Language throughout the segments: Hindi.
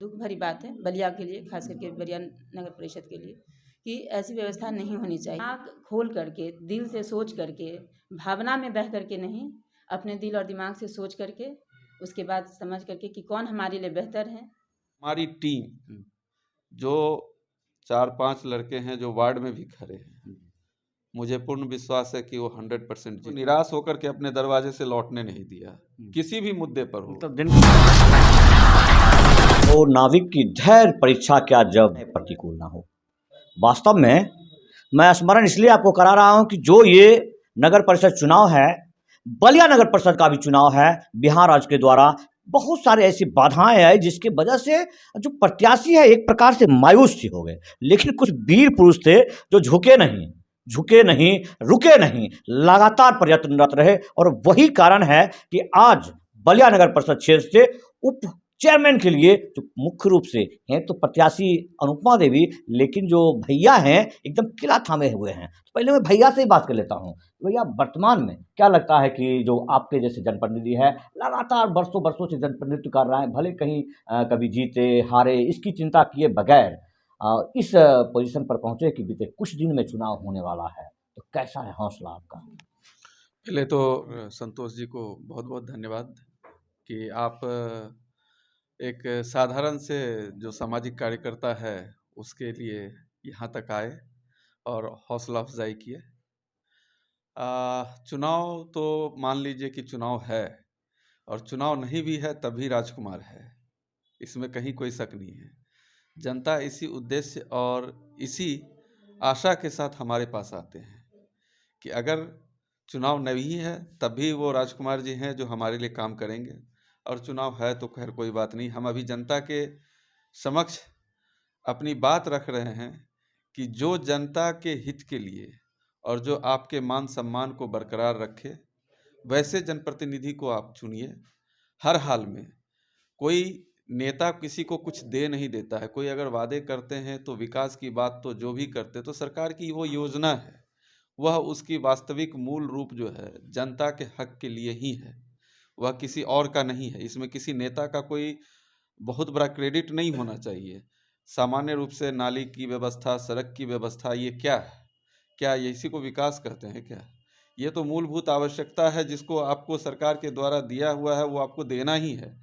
दुख भरी बात है बलिया के लिए, खास करके बलिया नगर परिषद के लिए, कि ऐसी व्यवस्था नहीं होनी चाहिए। आँख खोल करके, दिल से सोच करके, भावना में बह करके नहीं, अपने दिल और दिमाग से सोच करके, उसके बाद समझ करके कि कौन हमारे लिए बेहतर है। हमारी टीम जो 4-5 लड़के हैं जो वार्ड में भी खड़े हैं, मुझे पूर्ण विश्वास है कि वो 100% जीत। निराश होकर के अपने दरवाजे से लौटने नहीं दिया, किसी भी मुद्दे पर हो। तो नाविक की धैर्य परीक्षा क्या जब प्रतिकूल ना हो। वास्तव में मैं स्मरण इसलिए आपको करा रहा हूं कि जो ये नगर परिषद चुनाव है, बलिया नगर परिषद का भी चुनाव है, बिहार राज्य के द्वारा बहुत सारे ऐसी बाधाएं आई जिसकी वजह से जो प्रत्याशी है एक प्रकार से मायूस सी हो गए। लेकिन कुछ वीर पुरुष थे जो झुके नहीं, रुके नहीं, लगातार प्रयत्नरत रहे। और वही कारण है कि आज बलिया नगर परिषद क्षेत्र से उप चेयरमैन के लिए जो मुख्य रूप से हैं तो प्रत्याशी अनुपमा देवी, लेकिन जो भैया हैं एकदम किला थामे हुए हैं। तो पहले मैं भैया से ही बात कर लेता हूं। भैया, वर्तमान में क्या लगता है कि जो आपके जैसे जनप्रतिनिधि है, लगातार बरसों से जनप्रतिनिधित्व कर रहा है, भले कहीं कभी जीते हारे इसकी चिंता किए बगैर इस पोजीशन पर पहुंचे कि बीते कुछ दिन में चुनाव होने वाला है, तो कैसा है हौसला आपका? पहले तो संतोष जी को बहुत बहुत धन्यवाद कि आप एक साधारण से जो सामाजिक कार्यकर्ता है उसके लिए यहाँ तक आए और हौसला अफजाई किए। चुनाव तो मान लीजिए कि चुनाव है, और चुनाव नहीं भी है तब भी राजकुमार है, इसमें कहीं कोई शक नहीं है। जनता इसी उद्देश्य और इसी आशा के साथ हमारे पास आते हैं कि अगर चुनाव नहीं है तब भी वो राजकुमार जी हैं जो हमारे लिए काम करेंगे, और चुनाव है तो खैर कोई बात नहीं। हम अभी जनता के समक्ष अपनी बात रख रहे हैं कि जो जनता के हित के लिए और जो आपके मान सम्मान को बरकरार रखे, वैसे जनप्रतिनिधि को आप चुनिए। हर हाल में कोई नेता किसी को कुछ दे नहीं देता है। कोई अगर वादे करते हैं तो विकास की बात तो जो भी करते तो सरकार की वो योजना है, वह उसकी वास्तविक मूल रूप जो है जनता के हक के लिए ही है, वह किसी और का नहीं है। इसमें किसी नेता का कोई बहुत बड़ा क्रेडिट नहीं होना चाहिए। सामान्य रूप से नाली की व्यवस्था, सड़क की व्यवस्था, ये क्या है? क्या ये इसी को विकास कहते हैं क्या? ये तो मूलभूत आवश्यकता है जिसको आपको सरकार के द्वारा दिया हुआ है, वो आपको देना ही है।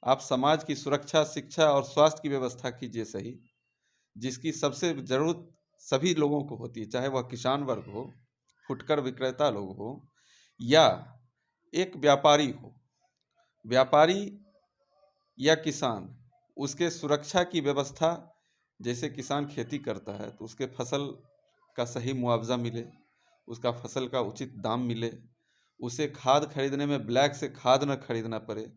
आप समाज की सुरक्षा, शिक्षा और स्वास्थ्य की व्यवस्था कीजिए सही, जिसकी सबसे ज़रूरत सभी लोगों को होती है, चाहे वह किसान वर्ग हो, फुटकर विक्रेता लोग हो, या एक व्यापारी हो। व्यापारी या किसान, उसके सुरक्षा की व्यवस्था, जैसे किसान खेती करता है तो उसके फसल का सही मुआवजा मिले, उसका फसल का उचित दाम मिले, उसे खाद खरीदने में ब्लैक से खाद न खरीदना पड़े,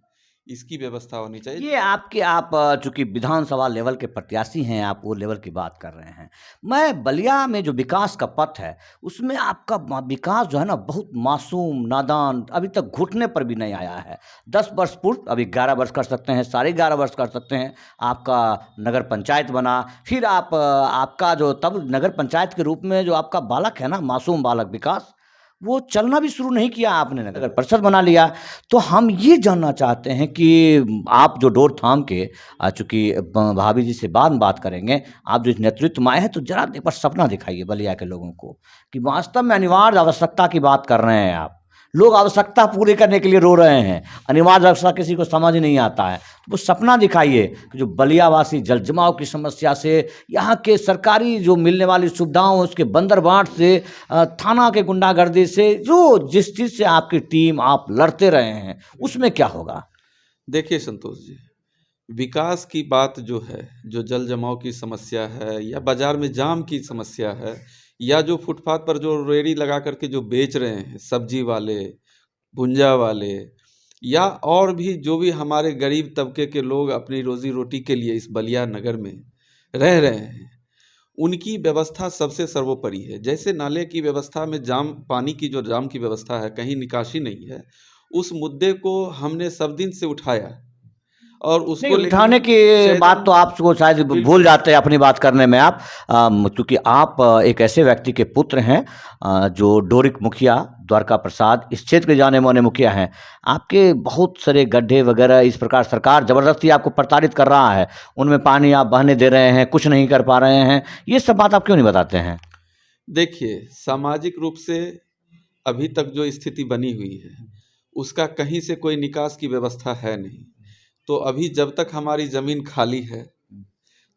इसकी व्यवस्था होनी चाहिए। ये आप चूंकि विधानसभा लेवल के प्रत्याशी हैं, आप वो लेवल की बात कर रहे हैं। मैं बलिया में जो विकास का पथ है उसमें आपका विकास जो है ना बहुत मासूम, नादान, अभी तक घुटने पर भी नहीं आया है। 10 वर्ष पूर्व, अभी 11 वर्ष कर सकते हैं, 11.5 वर्ष कर सकते हैं, आपका नगर पंचायत बना। फिर आपका जो तब नगर पंचायत के रूप में जो आपका बालक है ना, मासूम बालक विकास, वो चलना भी शुरू नहीं किया, आपने नगर परिषद बना लिया। तो हम ये जानना चाहते हैं कि आप जो डोर थाम के, चूंकि भाभी जी से बाद में बात करेंगे, आप जो इस नेतृत्व में आए हैं, तो जरा एक बार सपना दिखाइए बलिया के लोगों को कि वास्तव में अनिवार्य आवश्यकता की बात कर रहे हैं आप। लोग आवश्यकता पूरी करने के लिए रो रहे हैं, अनिवार्य आवश्यकता किसी को समझ नहीं आता है। तो वो सपना दिखाइए कि जो बलियावासी जल जमाव की समस्या से, यहाँ के सरकारी जो मिलने वाली सुविधाओं, उसके बंदरबाट से, थाना के गुंडागर्दी से, जो जिस चीज़ से आपकी टीम आप लड़ते रहे हैं, उसमें क्या होगा? देखिए संतोष जी, विकास की बात जो है, जो जल जमाव की समस्या है, या बाजार में जाम की समस्या है, या जो फुटपाथ पर जो रेहड़ी लगा करके जो बेच रहे हैं, सब्जी वाले, भुंजा वाले, या और भी जो भी हमारे गरीब तबके के लोग अपनी रोजी रोटी के लिए इस बलिया नगर में रह रहे हैं, उनकी व्यवस्था सबसे सर्वोपरि है। जैसे नाले की व्यवस्था में जाम, पानी की जो जाम की व्यवस्था है, कहीं निकासी नहीं है, उस मुद्दे को हमने सब दिन से उठाया और उसको नहीं, लेके उठाने की चैनल- बात तो आपको शायद भूल जाते हैं अपनी बात करने में आप, क्योंकि आप एक ऐसे व्यक्ति के पुत्र हैं जो डोरिक मुखिया द्वारका प्रसाद इस क्षेत्र के जाने माने मुखिया हैं। आपके बहुत सारे गड्ढे वगैरह इस प्रकार सरकार जबरदस्ती आपको प्रताड़ित कर रहा है, उनमें पानी आप बहने दे रहे हैं, कुछ नहीं कर पा रहे हैं, ये सब बात आप क्यों नहीं बताते हैं? देखिए, सामाजिक रूप से अभी तक जो स्थिति बनी हुई है उसका कहीं से कोई निकास की व्यवस्था है नहीं। तो अभी जब तक हमारी जमीन खाली है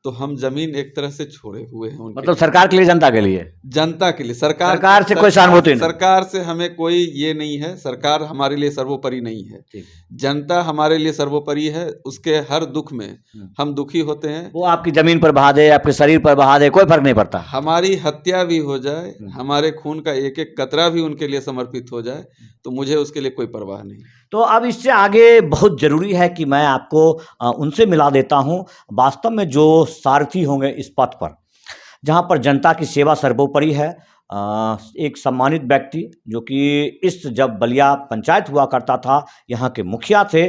तो हम जमीन एक तरह से छोड़े हुए हैं उनके मतलब लिए। सरकार के लिए, जनता के लिए? जनता के लिए। सरकार से कोई सहानुभूति नहीं? सरकार से हमें कोई ये नहीं है, सरकार हमारे लिए सर्वोपरि नहीं है। जनता हमारे लिए सर्वोपरि है, उसके हर दुख में हम दुखी होते हैं। वो आपकी जमीन पर बहा दे, आपके शरीर पर बहा दे, कोई फर्क नहीं पड़ता। हमारी हत्या भी हो जाए, हमारे खून का एक एक कतरा भी उनके लिए समर्पित हो जाए, तो मुझे उसके लिए कोई परवाह नहीं। तो अब इससे आगे बहुत ज़रूरी है कि मैं आपको उनसे मिला देता हूं वास्तव में जो सारथी होंगे इस पथ पर, जहां पर जनता की सेवा सर्वोपरि है। एक सम्मानित व्यक्ति जो कि इस जब बलिया पंचायत हुआ करता था, यहाँ के मुखिया थे।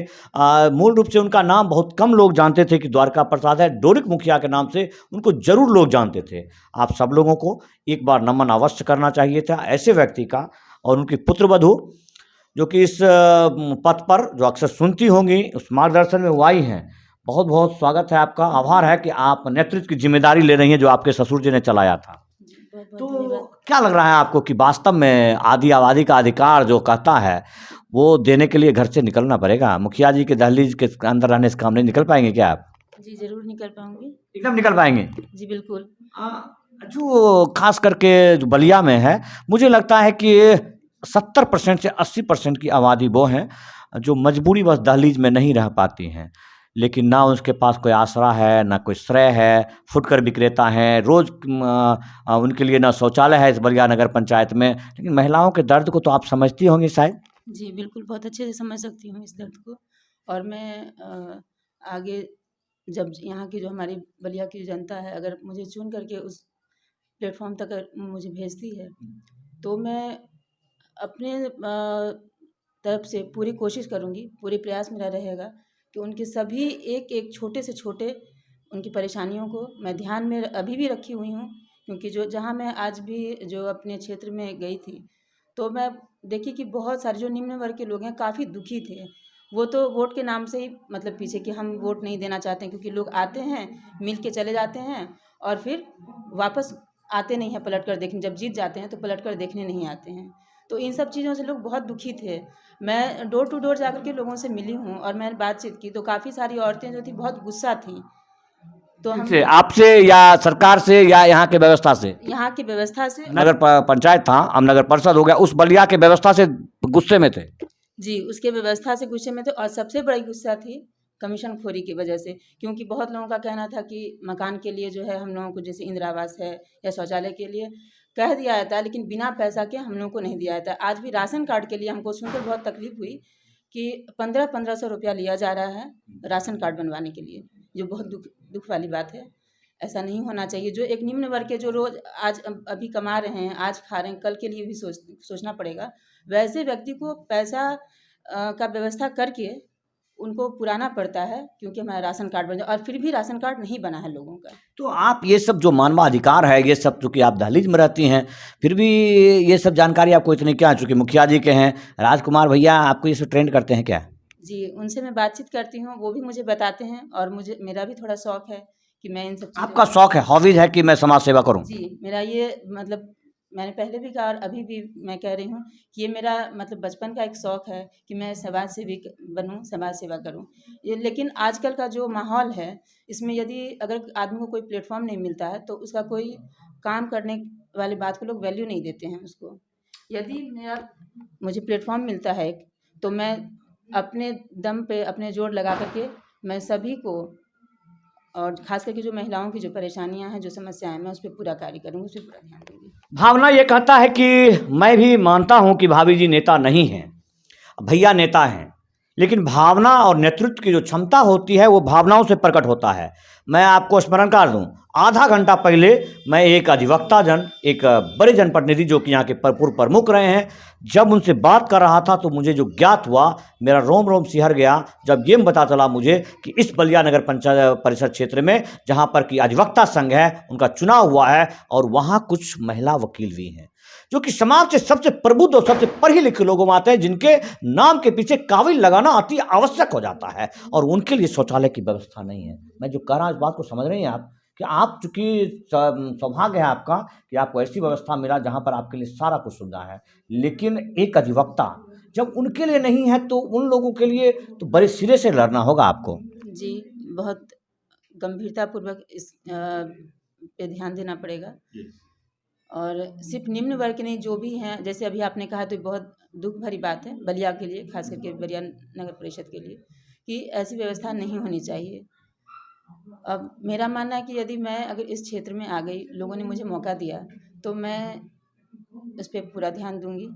मूल रूप से उनका नाम बहुत कम लोग जानते थे कि द्वारका प्रसाद है, डोरिक मुखिया के नाम से उनको जरूर लोग जानते थे। आप सब लोगों को एक बार नमन अवश्य करना चाहिए था ऐसे व्यक्ति का। और उनकी पुत्रवधू जो कि इस पथ पर जो अक्सर सुनती होंगी, उस मार्गदर्शन में वो आई हैं। बहुत बहुत स्वागत है आपका, आभार है कि आप नेतृत्व की जिम्मेदारी ले रही हैं जो आपके ससुर जी ने चलाया था। तो क्या लग रहा है आपको कि वास्तव में आदि आबादी का अधिकार जो कहता है वो देने के लिए घर से निकलना पड़ेगा? मुखिया जी के दहलीज के अंदर रहने से काम नहीं निकल पाएंगे क्या आप? जी जरूर निकल पाऊंगी। एकदम निकल पाएंगे जी बिल्कुल। जो खास करके जो बलिया में है, मुझे लगता है कि 70% से 80% की आबादी वो हैं जो मजबूरी बस दहलीज में नहीं रह पाती हैं, लेकिन ना उसके पास कोई आसरा है, ना कोई श्रेय है, फुटकर विक्रेता हैं, रोज़ उनके लिए ना शौचालय है इस बलिया नगर पंचायत में। लेकिन महिलाओं के दर्द को तो आप समझती होंगी शायद? जी बिल्कुल, बहुत अच्छे से समझ सकती हूँ इस दर्द को। और मैं आगे जब यहाँ की जो हमारी बलिया की जनता है, अगर मुझे चुन करके उस प्लेटफॉर्म तक अगर मुझे भेजती है, तो मैं अपने तरफ से पूरी कोशिश करूँगी, पूरे प्रयास मेरा रहेगा कि उनके सभी एक एक छोटे से छोटे उनकी परेशानियों को मैं ध्यान में अभी भी रखी हुई हूँ। क्योंकि जो जहाँ मैं आज भी जो अपने क्षेत्र में गई थी, तो मैं देखी कि बहुत सारे जो निम्न वर्ग के लोग हैं काफ़ी दुखी थे। वो तो वोट के नाम से ही मतलब पीछे कि हम वोट नहीं देना चाहते हैं, क्योंकि लोग आते हैं मिल के चले जाते हैं और फिर वापस आते नहीं हैं पलट कर देखने। जब जीत जाते हैं तो पलट कर देखने नहीं आते हैं। तो इन सब चीज़ों से लोग बहुत दुखी थे। मैं डोर टू डोर जाकर के लोगों से मिली हूँ और मैंने बातचीत की, तो काफ़ी सारी औरतें जो थी बहुत गुस्सा थीं। तो हम आपसे या सरकार से या यहाँ के व्यवस्था से? यहाँ की व्यवस्था से। नगर पंचायत था, अब नगर परिषद हो गया, उस बलिया के व्यवस्था से गुस्से में थे? जी, उसके व्यवस्था से गुस्से में थे। और सबसे बड़ी गुस्सा थी कमीशन खोरी की वजह से, क्योंकि बहुत लोगों का कहना था कि मकान के लिए जो है हम लोगों को जैसे इंदिरा आवास है या शौचालय के लिए कह दिया जाता है, लेकिन बिना पैसा के हम लोगों को नहीं दिया जाता। आज भी राशन कार्ड के लिए हमको सुनकर बहुत तकलीफ हुई कि 1500 रुपया लिया जा रहा है राशन कार्ड बनवाने के लिए, जो बहुत दुख वाली बात है। ऐसा नहीं होना चाहिए। जो एक निम्न वर्ग के जो रोज़ आज अभी कमा रहे हैं, आज खा रहे हैं, कल के लिए भी सोचना पड़ेगा, वैसे व्यक्ति को पैसा का व्यवस्था करके उनको पुराना पड़ता है, क्योंकि हमारा राशन कार्ड बन जाए, और फिर भी राशन कार्ड नहीं बना है लोगों का। तो आप ये सब जो मानवाधिकार है, ये सब चूँकि आप दहलीज में रहती हैं, फिर भी ये सब जानकारी आपको इतनी क्या? चूँकि मुखिया जी के हैं, राजकुमार भैया आपको ये सब ट्रेंड करते हैं क्या? जी, उनसे मैं बातचीत करती हूँ, वो भी मुझे बताते हैं। और मेरा भी थोड़ा शौक है कि मैं इन सब चीज़ों आपका शौक है, हॉबीज है कि मैं समाज सेवा करूं? जी, मेरा ये मतलब मैंने पहले भी कहा और अभी भी मैं कह रही हूँ कि ये मेरा मतलब बचपन का एक शौक है कि मैं समाज सेवी बनूँ, समाज सेवा करूँ। ये लेकिन आजकल का जो माहौल है, इसमें यदि अगर आदमी को कोई प्लेटफॉर्म नहीं मिलता है, तो उसका कोई काम करने वाली बात को लोग वैल्यू नहीं देते हैं उसको। यदि मुझे प्लेटफॉर्म मिलता है, तो मैं अपने दम पे अपने जोर लगा करके मैं सभी को, और खास करके जो महिलाओं की जो परेशानियां हैं, जो समस्याएं हैं, मैं उस पर पूरा कार्य करूँगी, उस पर पूरा ध्यान दूँगी। भावना ये कहता है कि मैं भी मानता हूं कि भाभी जी नेता नहीं हैं, भैया नेता हैं, लेकिन भावना और नेतृत्व की जो क्षमता होती है वो भावनाओं से प्रकट होता है। मैं आपको स्मरण कर दूं, आधा घंटा पहले मैं एक अधिवक्ता जन, एक बड़े जनप्रतिनिधि जो कि यहाँ के पूर्व प्रमुख रहे हैं, जब उनसे बात कर रहा था तो मुझे जो ज्ञात हुआ, मेरा रोम रोम सिहर गया जब ये पता चला मुझे कि इस बलिया नगर पंचायत परिषद क्षेत्र में जहाँ पर कि अधिवक्ता संघ है उनका चुनाव हुआ है और वहाँ कुछ महिला वकील भी हैं जो कि समाज से सबसे प्रबुद्ध और सबसे पढ़े लिखे लोगों में आते हैं, जिनके नाम के पीछे काबिल लगाना अति आवश्यक हो जाता है और उनके लिए शौचालय की व्यवस्था नहीं है। मैं जो कह रहा हूँ इस बात को समझ रहे हैं आप कि आप चूंकि सौभाग्य है आपका कि आपको ऐसी व्यवस्था मिला जहाँ पर आपके लिए सारा कुछ सुविधा है, लेकिन एक अधिवक्ता जब उनके लिए नहीं है तो उन लोगों के लिए तो बड़े सिरे से लड़ना होगा आपको। जी, बहुत गंभीरतापूर्वक इस पे ध्यान देना पड़ेगा। और सिर्फ निम्न वर्ग के नहीं, जो भी हैं, जैसे अभी आपने कहा तो बहुत दुख भरी बात है बलिया के लिए, खास करके बलिया नगर परिषद के लिए, कि ऐसी व्यवस्था नहीं होनी चाहिए। अब मेरा मानना है कि यदि मैं अगर इस क्षेत्र में आ गई, लोगों ने मुझे मौका दिया, तो मैं इस पे पूरा ध्यान दूंगी।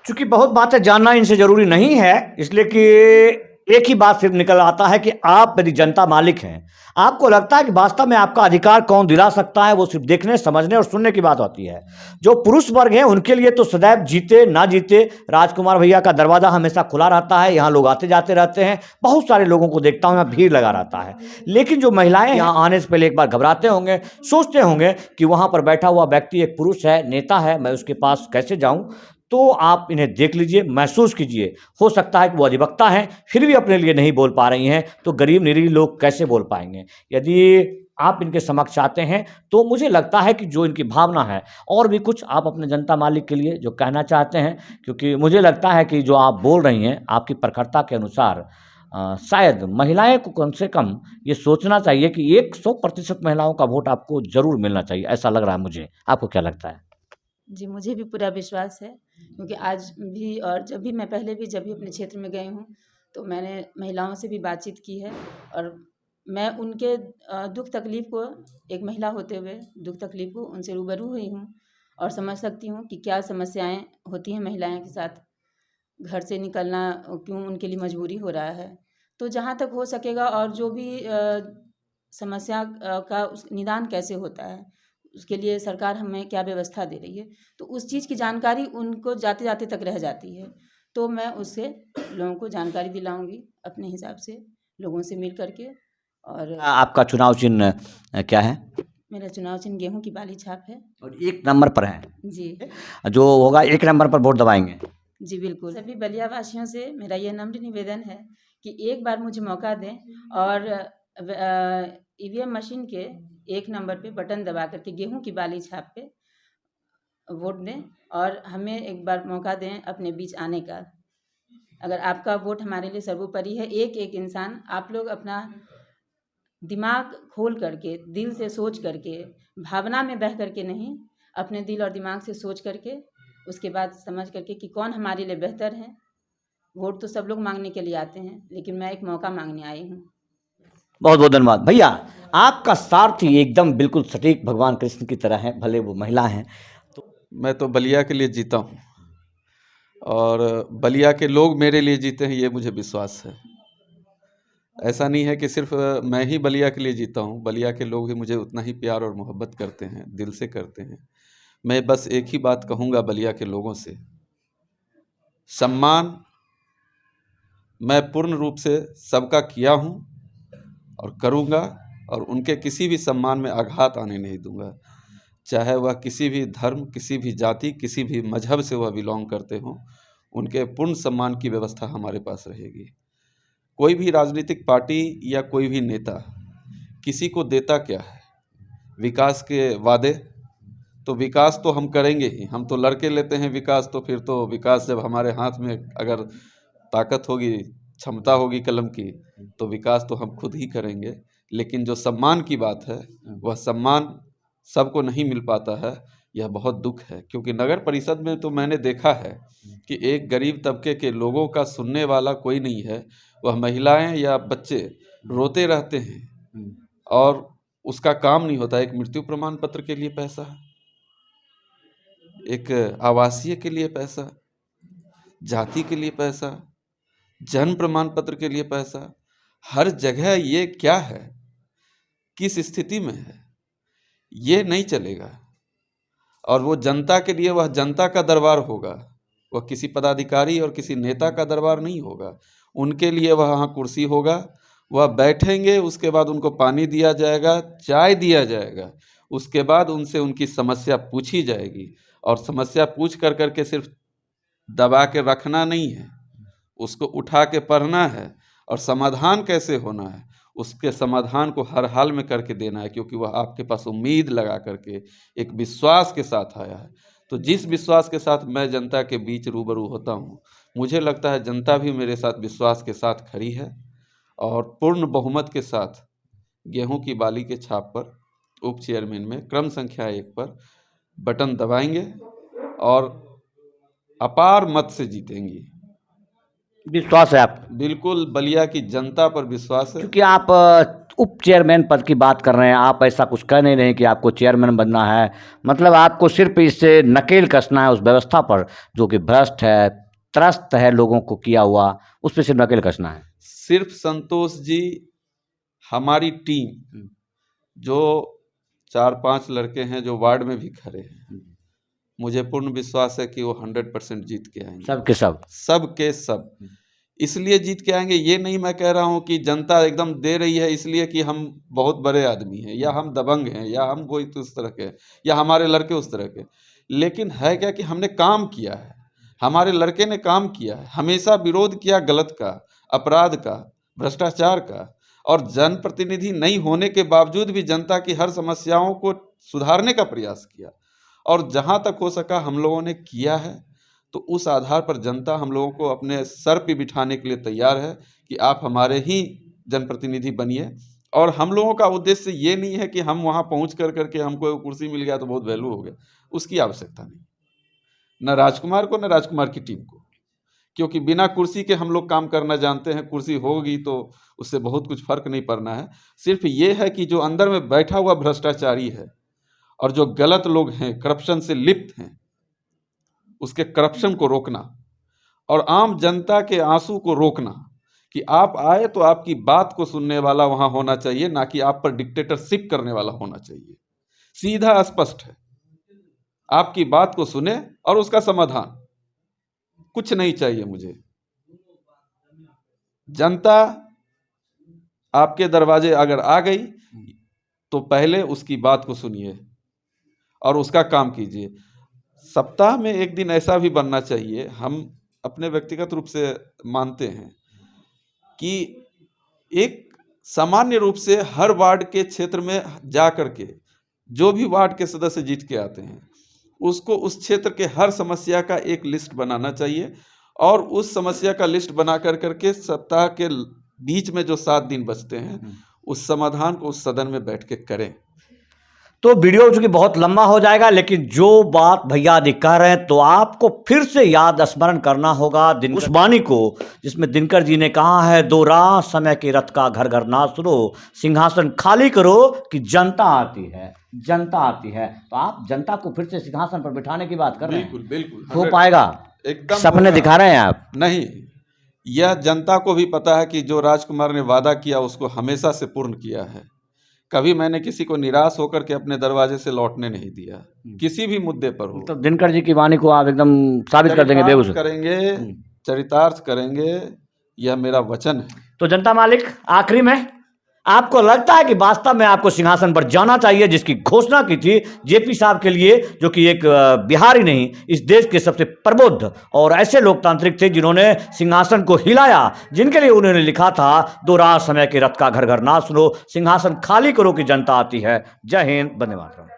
चूंकि बहुत बातें जानना इनसे जरूरी नहीं है, इसलिए कि एक ही बात सिर्फ निकल आता है कि आप यदि जनता मालिक हैं, आपको लगता है कि वास्तव में आपका अधिकार कौन दिला सकता है, वो सिर्फ देखने, समझने और सुनने की बात होती है। जो पुरुष वर्ग है उनके लिए तो सदैव जीते ना जीते राजकुमार भैया का दरवाजा हमेशा खुला रहता है, यहाँ लोग आते जाते रहते हैं, बहुत सारे लोगों को देखता हूँ, यहाँ भीड़ लगा रहता है। लेकिन जो महिलाएं यहाँ आने से पहले एक बार घबराते होंगे, सोचते होंगे कि वहाँ पर बैठा हुआ व्यक्ति एक पुरुष है, नेता है, मैं उसके पास कैसे जाऊँ, तो आप इन्हें देख लीजिए, महसूस कीजिए। हो सकता है कि वो अधिवक्ता हैं, फिर भी अपने लिए नहीं बोल पा रही हैं, तो गरीब निरीह लोग कैसे बोल पाएंगे। यदि आप इनके समक्ष आते हैं तो मुझे लगता है कि जो इनकी भावना है और भी कुछ आप अपने जनता मालिक के लिए जो कहना चाहते हैं, क्योंकि मुझे लगता है कि जो आप बोल रही हैं आपकी प्रखरता के अनुसार शायद महिलाएं को कम से कम ये सोचना चाहिए कि 100% महिलाओं का वोट आपको जरूर मिलना चाहिए, ऐसा लग रहा है मुझे। आपको क्या लगता है? जी, मुझे भी पूरा विश्वास है, क्योंकि आज भी और जब भी मैं पहले भी जब भी अपने क्षेत्र में गई हूँ, तो मैंने महिलाओं से भी बातचीत की है और मैं उनके दुख तकलीफ़ को, एक महिला होते हुए दुख तकलीफ़ को उनसे रूबरू हुई हूँ और समझ सकती हूँ कि क्या समस्याएं होती हैं महिलाएं के साथ। घर से निकलना क्यों उनके लिए मजबूरी हो रहा है। तो जहाँ तक हो सकेगा और जो भी समस्या का उस निदान कैसे होता है, उसके लिए सरकार हमें क्या व्यवस्था दे रही है, तो उस चीज़ की जानकारी उनको जाते-जाते तक रह जाती है। तो मैं उससे लोगों को जानकारी दिलाऊँगी अपने हिसाब से, लोगों से मिल कर के। और आपका चुनाव चिन्ह क्या है? मेरा चुनाव चिन्ह गेहूँ की बाली छाप है। और 1 नंबर पर है, जी। जो होगा 1 नंबर पर वोट दबाएंगे। जी, बिल्कुल। सभी बलिया वासियों से मेरा ये नम्र निवेदन है कि एक बार मुझे मौका दें और ईवीएम मशीन के 1 नंबर पे बटन दबा कर के गेहूँ की बाली छाप पे वोट दें और हमें एक बार मौका दें अपने बीच आने का। अगर आपका वोट हमारे लिए सर्वोपरि है, एक-एक इंसान, आप लोग अपना दिमाग खोल करके, दिल से सोच करके, भावना में बह करके नहीं, अपने दिल और दिमाग से सोच करके, उसके बाद समझ करके कि कौन हमारे लिए बेहतर है। वोट तो सब लोग मांगने के लिए आते हैं, लेकिन मैं एक मौका मांगने आई हूँ। बहुत बहुत धन्यवाद भैया। आपका सारथी एकदम बिल्कुल सटीक भगवान कृष्ण की तरह है, भले वो महिला हैं। मैं तो बलिया के लिए जीता हूँ और बलिया के लोग मेरे लिए जीते हैं, ये मुझे विश्वास है। ऐसा नहीं है कि सिर्फ मैं ही बलिया के लिए जीता हूँ, बलिया के लोग भी मुझे उतना ही प्यार और मोहब्बत करते हैं, दिल से करते हैं। मैं बस एक ही बात कहूँगा बलिया के लोगों से, सम्मान मैं पूर्ण रूप से सबका किया हूँ और करूँगा और उनके किसी भी सम्मान में आघात आने नहीं दूंगा, चाहे वह किसी भी धर्म, किसी भी जाति, किसी भी मजहब से वह बिलोंग करते हों, उनके पूर्ण सम्मान की व्यवस्था हमारे पास रहेगी। कोई भी राजनीतिक पार्टी या कोई भी नेता किसी को देता क्या है? विकास के वादे। तो विकास तो हम करेंगे ही, हम तो लड़के लेते हैं विकास, तो फिर तो विकास जब हमारे हाथ में अगर ताकत होगी, क्षमता होगी कलम की, तो विकास तो हम खुद ही करेंगे। लेकिन जो सम्मान की बात है, वह सम्मान सबको नहीं मिल पाता है, यह बहुत दुख है। क्योंकि नगर परिषद में तो मैंने देखा है कि एक गरीब तबके के लोगों का सुनने वाला कोई नहीं है। वह महिलाएं या बच्चे रोते रहते हैं और उसका काम नहीं होता। एक मृत्यु प्रमाण पत्र के लिए पैसा, एक आवासीय के लिए पैसा, जाति के लिए पैसा, जन्म प्रमाण पत्र के लिए पैसा, हर जगह ये क्या है, किस स्थिति में है, ये नहीं चलेगा। और वो जनता के लिए वह जनता का दरबार होगा, वह किसी पदाधिकारी और किसी नेता का दरबार नहीं होगा। उनके लिए वह वहाँ कुर्सी होगा, वह बैठेंगे, उसके बाद उनको पानी दिया जाएगा, चाय दिया जाएगा, उसके बाद उनसे उनकी समस्या पूछी जाएगी। और समस्या पूछ कर करके सिर्फ दबा के रखना नहीं है, उसको उठा के पढ़ना है और समाधान कैसे होना है उसके समाधान को हर हाल में करके देना है, क्योंकि वह आपके पास उम्मीद लगा करके एक विश्वास के साथ आया है। तो जिस विश्वास के साथ मैं जनता के बीच रूबरू होता हूँ, मुझे लगता है जनता भी मेरे साथ विश्वास के साथ खड़ी है और पूर्ण बहुमत के साथ गेहूं की बाली के छाप पर उप चेयरमैन में क्रम संख्या 1 पर बटन दबाएंगे और अपार मत से जीतेंगी। विश्वास है आप? बिल्कुल, बलिया की जनता पर विश्वास है। क्योंकि आप उप चेयरमैन पद की बात कर रहे हैं, आप ऐसा कुछ कह नहीं रहे हैं कि आपको चेयरमैन बनना है, मतलब आपको सिर्फ इससे नकेल कसना है उस व्यवस्था पर जो कि भ्रष्ट है, त्रस्त है, लोगों को किया हुआ, उस पर सिर्फ नकेल कसना है। सिर्फ संतोष जी, हमारी टीम जो 4-5 लड़के हैं जो वार्ड में भी खड़े हैं, मुझे पूर्ण विश्वास है कि वो 100% जीत के आएंगे। सब के सब इसलिए जीत के आएंगे। ये नहीं मैं कह रहा हूँ कि जनता एकदम दे रही है इसलिए कि हम बहुत बड़े आदमी हैं या हम दबंग हैं या हम कोई तो उस तरह के या हमारे लड़के उस तरह के, लेकिन है क्या कि हमने काम किया है, हमारे लड़के ने काम किया है, हमेशा विरोध किया गलत का, अपराध का, भ्रष्टाचार का, और जनप्रतिनिधि नहीं होने के बावजूद भी जनता की हर समस्याओं को सुधारने का प्रयास किया और जहाँ तक हो सका हम लोगों ने किया है। तो उस आधार पर जनता हम लोगों को अपने सर पे बिठाने के लिए तैयार है कि आप हमारे ही जनप्रतिनिधि बनिए। और हम लोगों का उद्देश्य ये नहीं है कि हम वहाँ पहुँच कर करके हमको कुर्सी मिल गया तो बहुत वैल्यू हो गया, उसकी आवश्यकता नहीं, न राजकुमार को न राजकुमार की टीम को, क्योंकि बिना कुर्सी के हम लोग काम करना जानते हैं। कुर्सी होगी तो उससे बहुत कुछ फर्क नहीं पड़ना है। सिर्फ ये है कि जो अंदर में बैठा हुआ भ्रष्टाचारी है और जो गलत लोग हैं, करप्शन से लिप्त हैं, उसके करप्शन को रोकना और आम जनता के आंसू को रोकना कि आप आए तो आपकी बात को सुनने वाला वहां होना चाहिए, ना कि आप पर डिक्टेटरशिप करने वाला होना चाहिए। सीधा स्पष्ट है, आपकी बात को सुने और उसका समाधान, कुछ नहीं चाहिए मुझे। जनता आपके दरवाजे अगर आ गई तो पहले उसकी बात को सुनिए और उसका काम कीजिए। सप्ताह में एक दिन ऐसा भी बनना चाहिए, हम अपने व्यक्तिगत रूप से मानते हैं कि एक सामान्य रूप से हर वार्ड के क्षेत्र में जा करके जो भी वार्ड के सदस्य जीत के आते हैं उसको उस क्षेत्र के हर समस्या का एक लिस्ट बनाना चाहिए और उस समस्या का लिस्ट बना कर करके सप्ताह के बीच में जो 7 दिन बचते हैं उस समाधान को उस सदन में बैठ के करें। तो वीडियो चूंकि बहुत लंबा हो जाएगा, लेकिन जो बात भैया आदि कह रहे हैं तो आपको फिर से याद स्मरण करना होगा उस वाणी को जिसमें दिनकर जी ने कहा है, 2 राह समय के रथ का घर घर ना सुनो, सिंहासन खाली करो कि जनता आती है, जनता आती है। तो आप जनता को फिर से सिंहासन पर बिठाने की बात कर रहे हैं। बिल्कुल बिल्कुल हो पाएगा, एकदम सपने दिखा रहे हैं आप? नहीं, यह जनता को भी पता है कि जो राजकुमार ने वादा किया उसको हमेशा से पूर्ण किया है। कभी मैंने किसी को निराश होकर के अपने दरवाजे से लौटने नहीं दिया, किसी भी मुद्दे पर हो। तो दिनकर जी की वाणी को आप एकदम साबित कर देंगे, बेगूसराय करेंगे, चरितार्थ करेंगे, यह मेरा वचन है। तो जनता मालिक, आखिरी में आपको लगता है कि वास्तव में आपको सिंहासन पर जाना चाहिए, जिसकी घोषणा की थी जेपी साहब के लिए, जो कि एक बिहारी नहीं इस देश के सबसे प्रबुद्ध और ऐसे लोकतांत्रिक थे जिन्होंने सिंहासन को हिलाया, जिनके लिए उन्होंने लिखा था, 2 राह समय के रथ का घर घर ना सुनो, सिंहासन खाली करो कि जनता आती है। जय हिंद, वंदे मातरम।